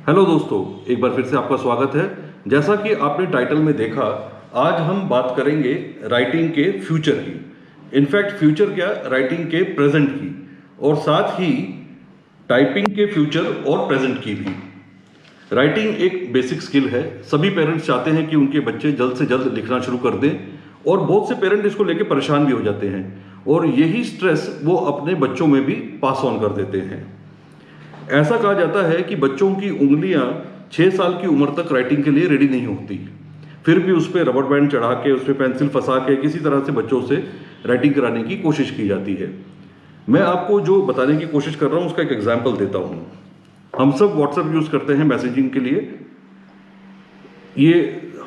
Hello दोस्तों, एक बार फिर से आपका स्वागत है। जैसा कि आपने टाइटल में देखा, आज हम बात करेंगे राइटिंग के फ्यूचर की। इनफैक्ट फ्यूचर क्या, राइटिंग के प्रेजेंट की, और साथ ही टाइपिंग के फ्यूचर और प्रेजेंट की भी। राइटिंग एक बेसिक स्किल है। सभी पेरेंट्स चाहते हैं कि उनके बच्चे जल्द से जल्द लिखना शुरू कर दें, और बहुत से पेरेंट इसको लेकर परेशान भी हो जाते हैं, और यही स्ट्रेस वो अपने बच्चों में भी पास ऑन कर देते हैं। ऐसा कहा जाता है कि बच्चों की उंगलियां 6 साल की उम्र तक राइटिंग के लिए रेडी नहीं होती, फिर भी उस पर रबर बैंड चढ़ा के, उस पर पेंसिल फंसा के किसी तरह से बच्चों से राइटिंग कराने की कोशिश की जाती है। मैं आपको जो बताने की कोशिश कर रहा हूँ उसका एक एग्जाम्पल देता हूँ। हम सब व्हाट्सएप यूज़ करते हैं मैसेजिंग के लिए, ये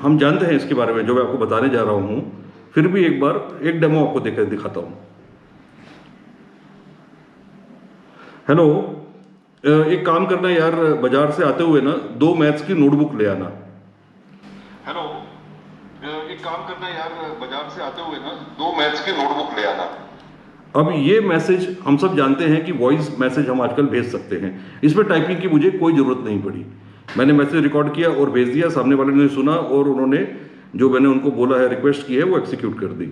हम जानते हैं इसके बारे में जो मैं आपको बताने जा रहा हूँ। फिर भी एक बार एक डेमो आपको देकर दिखाता हूँ। हेलो, एक काम करना यार, बाजार से आते हुए ना 2 मैथ्स की नोटबुक ले आना। हेलो, एक काम करना यार, बाजार से आते हुए ना 2 मैथ्स की नोटबुक ले आना। अब ये मैसेज हम सब जानते हैं कि वॉइस मैसेज हम आजकल भेज सकते हैं, इसमें टाइपिंग की मुझे कोई ज़रूरत नहीं पड़ी। मैंने मैसेज रिकॉर्ड किया और भेज दिया, सामने वाले ने सुना और उन्होंने जो मैंने उनको बोला है, रिक्वेस्ट की है, वो एग्जीक्यूट कर दी।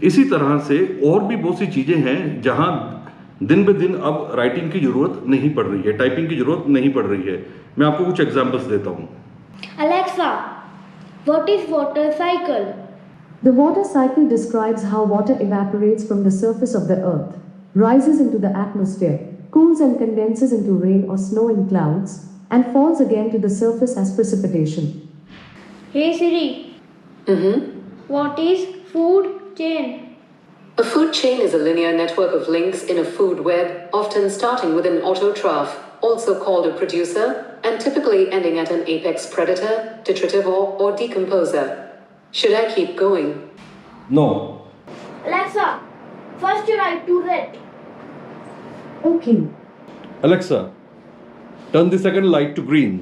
इसी तरह से और भी बहुत सी चीज़ें हैं जहाँ दिन ब दिन अब राइटिंग की ज़रूरत नहीं पड़ रही है, टाइपिंग की ज़रूरत नहीं पड़ रही है। मैं आपको कुछ एग्जाम्पल्स देता हूँ। Alexa, what is water cycle? The water cycle describes how water evaporates from the surface of the earth, rises into the atmosphere, cools and condenses into rain or snow in clouds, and falls again to the surface as precipitation. Hey Siri, what is food chain? A food chain is a linear network of links in a food web, often starting with an autotroph, also called a producer, and typically ending at an apex predator, detritivore, or decomposer. Should I keep going? No. Alexa, first you write to red. Okay. Alexa, turn the second light to green.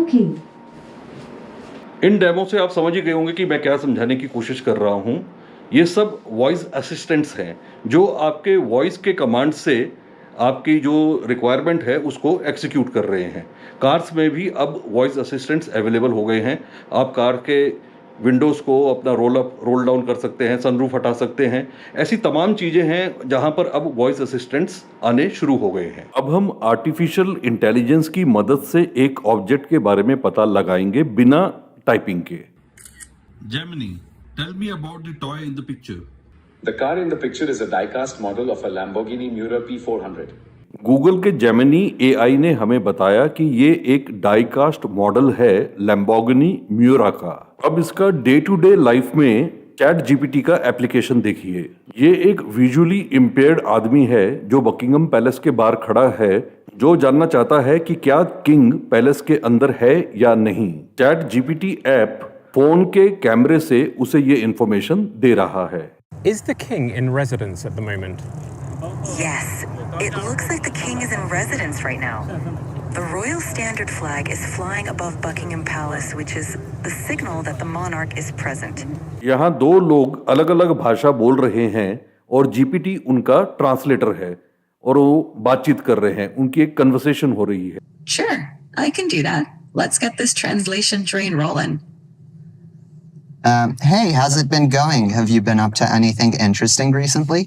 Okay. In demo से आप समझ ही गए होंगे कि मैं क्या समझाने की कोशिश कर रहा हूँ। ये सब वॉइस असिस्टेंट्स हैं जो आपके वॉइस के कमांड से आपकी जो रिक्वायरमेंट है उसको एग्जीक्यूट कर रहे हैं। कार्स में भी अब वॉइस असिस्टेंट्स अवेलेबल हो गए हैं। आप कार के विंडोज़ को अपना रोल अप रोल डाउन कर सकते हैं, सनरूफ हटा सकते हैं। ऐसी तमाम चीज़ें हैं जहां पर अब वॉइस असिस्टेंट्स आने शुरू हो गए हैं। अब हम आर्टिफिशियल इंटेलिजेंस की मदद से एक ऑब्जेक्ट के बारे में पता लगाएंगे बिना टाइपिंग के। Gemini, tell me about the toy in the picture. The car in the picture is a die-cast model of a Lamborghini Miura P400. Google के जेमिनी एआई ने हमें बताया कि ये एक डाईकास्ट मॉडल है लैम्बोर्गिनी म्यूरा का। अब इसका डे टू डे लाइफ में चैट जीपीटी का एप्लीकेशन देखिए। ये एक विजुअली इम्पेयर्ड आदमी है जो बकिंगम पैलेस के बाहर खड़ा है, जो जानना चाहता है कि क्या किंग पैलेस के अंदर है या नहीं। चैट जीपीटी ऐप फोन के कैमरे से उसे ये इंफॉर्मेशन दे रहा है। Is the king in residence at the moment? Yes, it looks like the king is in residence right now. The royal standard flag is flying above Buckingham Palace, which is the signal that the monarch is present. यहाँ 2 लोग अलग अलग भाषा बोल रहे हैं और GPT उनका ट्रांसलेटर है और वो बातचीत कर रहे हैं, उनकी एक कन्वर्सेशन हो रही है। Sure, I can do that. Let's get this translation train rolling. Hey, how's it been going? Have you been up to anything interesting recently?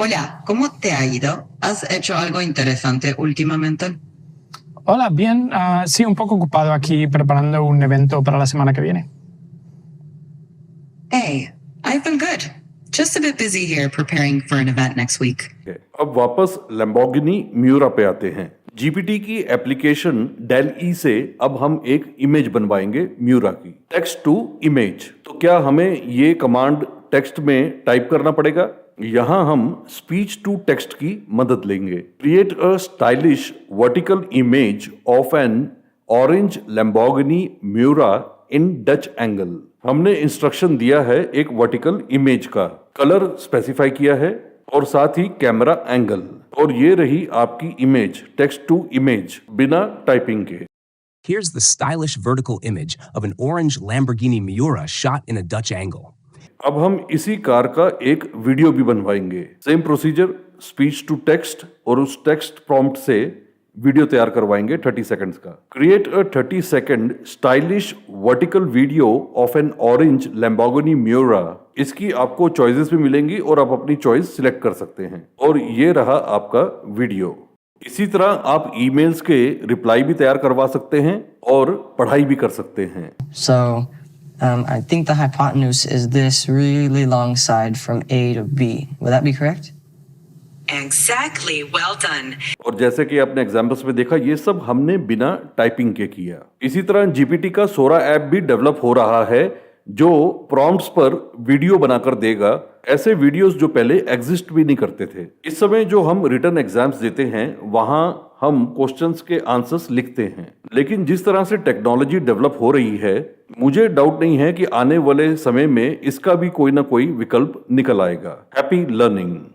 Hola, ¿cómo te ha ido? ¿Has hecho algo interesante últimamente? Hola, bien. Sí, un poco ocupado aquí preparando un evento para la semana que viene. Hey, I've been good. Just a bit busy here preparing for an event next week. अब वापस Lamborghini Miura पे आते हैं। GPT की application डेल-ई से अब हम एक इमेज बनवाएंगे म्यूरा की, टेक्स्ट टू इमेज। तो क्या हमें ये कमांड टेक्स्ट में टाइप करना पड़ेगा? यहाँ हम स्पीच टू टेक्स्ट की मदद लेंगे। Create a stylish vertical image of N orange Lamborghini Miura in Dutch angle. हमने इंस्ट्रक्शन दिया है एक वर्टिकल इमेज का, कलर स्पेसिफाई किया है और साथ ही कैमरा एंगल, और ये रही आपकी इमेज, टेक्स्ट टू इमेज, बिना टाइपिंग के। Here's the stylish vertical image of an orange Lamborghini Miura shot in a Dutch angle. अब हम इसी कार का एक वीडियो भी बनवाएंगे। Same procedure, speech to text और उस टेक्स्ट प्रॉम्प्ट से वीडियो तैयार करवाएंगे 30 सेकंड्स का। Create a 30 second stylish vertical video of N orange Lamborghini Miura. इसकी आपको चॉइसेस भी मिलेंगी और आप अपनी चॉइस सिलेक्ट कर सकते हैं। और ये रहा आपका वीडियो। इसी तरह आप ईमेल्स के रिप्लाई भी तैयार करवा सकते हैं और पढ़ाई भी कर सकते हैं। So, I think the hypotenuse is this really long side from A to B. Would that be correct? Exactly. Well done. और जैसे कि आपने एग्जाम्पल्स में देखा, ये सब हमने बिना टाइपिंग के किया। इसी तरह जीपीटी का सोरा ऐप भी डेवलप हो रहा है जो प्रॉम्प्ट्स पर वीडियो बनाकर देगा, ऐसे वीडियोस जो पहले एग्जिस्ट भी नहीं करते थे। इस समय जो हम रिटन एग्जाम्स देते हैं वहां हम क्वेश्चंस के आंसर्स लिखते हैं, लेकिन जिस तरह से टेक्नोलॉजी डेवलप हो रही है, मुझे डाउट नहीं है कि आने वाले समय में इसका भी कोई ना कोई विकल्प निकल आएगा। Happy learning.